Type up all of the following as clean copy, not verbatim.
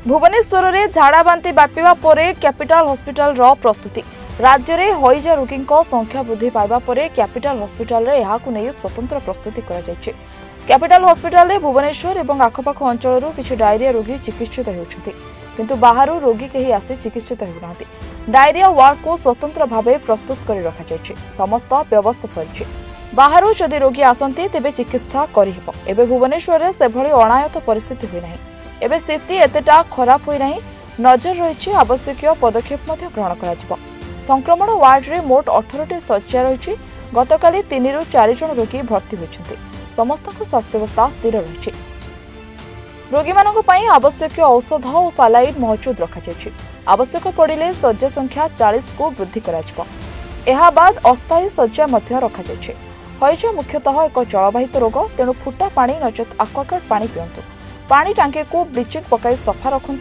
भुवनेश्वर में झाड़ाबांति व्यापा पर capital hospital प्रस्तुति राज्य में हईजा रोगी संख्या वृद्धि पाइबा पर कैपिटल हॉस्पिटल नहीं स्वतंत्र प्रस्तुति कैपिटल हॉस्पिटल में भुवनेश्वर और आखपाख अंचल किसी डायरिया रोगी चिकित्सित होती किंतु बाहर रोगी कहीं आसी चिकित्सित होना डायरिया वार्ड को स्वतंत्र भाव प्रस्तुत कर रखा समस्त व्यवस्था सरी बाहर जदि रोगी आसती तेज चिकित्सा कर भुवनेश्वर से अनायत परिस्थिति हुई ना एवं स्थिति एतेटा खराब होना नजर रही आवश्यक पदक्षेप ग्रहण कर संक्रमण वार्ड रे मोट 18टी शଯ୍ୟା रही गतकाली 3 ରୁ 4 जन रोगी भर्ती होती समस्त स्वास्थ्यावस्था स्थिर रही रोगी आवश्यक औषध और सालाइन मौजूद रखा आवश्यक पड़े शଯ୍ୟା संख्या 40 को वृद्धि बाद अस्थायी शଯ୍ୟା रखा हईजा मुख्यतः एक जलवाहित रोग तेणु फुटा पानी नचेत आक्वागार्ड पानी पिंतु पानी टांके को ब्लीचिंग पकाई सफा रखु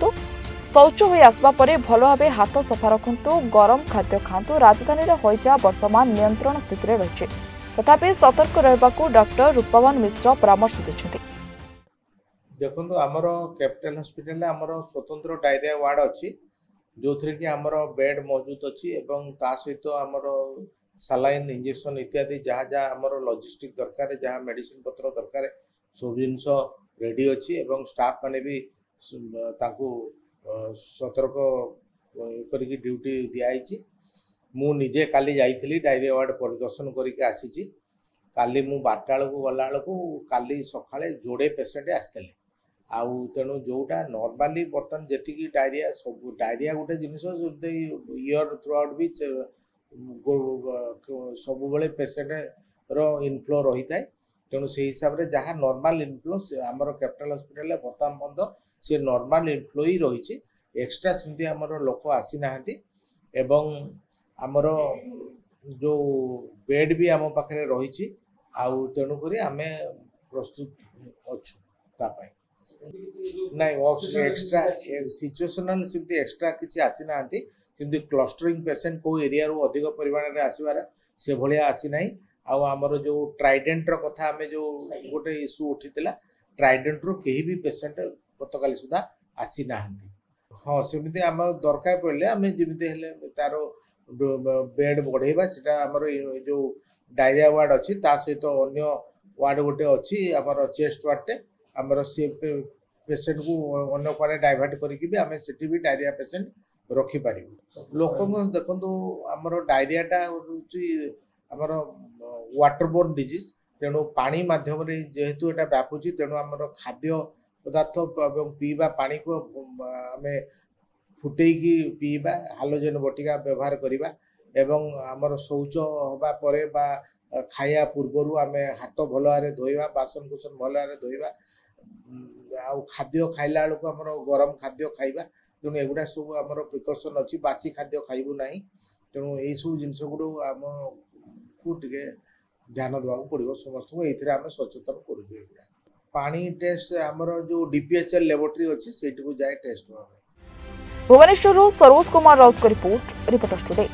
शौच हो आसवा पर भल भाव हाथ सफा रखु गरम खाद्य खातु राजधानी हईजा वर्तमान नियंत्रण स्थित रही तथापि सतर्क रहा डॉक्टर रूपवन मिश्र परामर्श देते देखो आमर कैपिटल हॉस्पिटल आमर स्वतंत्र डायरिया वार्ड अच्छी जो थी कि आमर बेड मौजूद अच्छी ता सहित आमर सालाइन इंजेक्शन इत्यादि जहाँ जहाँ आमर लॉजिस्टिक दरकार जहाँ मेडिसिन पत्र दरकार सब जिनस रेडी अच्छी एवं स्टाफ माने भी तांको सतर्क करिकी ड्यूटी दिखाई मु निजे काली जाइथिली डायरिया वार्ड परिदर्शन करके आसी काली मु 12टा बेलू गला बेलू काली सकाळे जोड़े पेसेंट आसते आउ तेणु जोटा नॉर्मली बर्तमान जी डायरिया सब डायरिया गोटे जिनस ईयर थ्रू आउट भी सब बेले पेसेंट रो इनफ्लो रही था तेणु से हिसाब से जहाँ नॉर्मल इनफ्लो आमर कैपिटल हॉस्पिटल बर्तमान बंद सी नॉर्मल इनफ्लो ही रही एक्स्ट्रा सेमती आमर लोक आसी ना एवं आमर जो बेड भी आम पाखे रही तेणुक आम प्रस्तुत अच्छु नहीं एक्स्ट्रा सिचुएशनल सेमती एक्स्ट्रा किसी आसी ना क्लस्टरिंग पेसेंट को एरिया रू अधिक परिमाण में आसबार से भाया आसी ना आमर जो ट्राइडेंट कथा आम जो गोटे इश्यू उठी ट्राइडेंट रू कहीं भी पेसेंट गतकाली सुधा आसी ना हाँ सेमती आम दरकार पड़े आम जमी तार बेड बढ़ेवा से आमर जो डायरिया वार्ड अच्छी सहित अन्य वार्ड गोटे अच्छी आमर चेस्ट वार्डटे आमर सी पेसेंट को अन्य पाने डाइवर्ट करके आम से भी डायरिया पेसेंट रखिपर लोक देखो आमर डायरियाटा आमर वाटरबोर्न डिजीज तेणु पानी माध्यम जेहेतु यहाँ व्यापुची तेणु आमर खाद्य पदार्थ और पीवा पानी को आम फुटेकी पीवा हालोजेन बटिका व्यवहार करवा एवं आमर शौच हवा परे बा खाया पूर्वर आम हाथ भल भाव धोवा बासन कुसन भल भाव धोवा आ खाद्य खाइला बेलू आमर गरम खाद्य खाइबा तेणु एगुड़ा सब आमर प्रिकसन अच्छी बासी खाद्य खाइबू ना तेणु यही सब जिनस गुड़ आम को टे ध्यान देवा पड़ो समस्त को ये आम सचेतन करुँ पानी टेस्ट आमर जो डीपीएचएल लेबोरेटरी अच्छी से जाए टेस्ट हुआ Bhubaneswar Saroj Kumar Raut report Reporters today.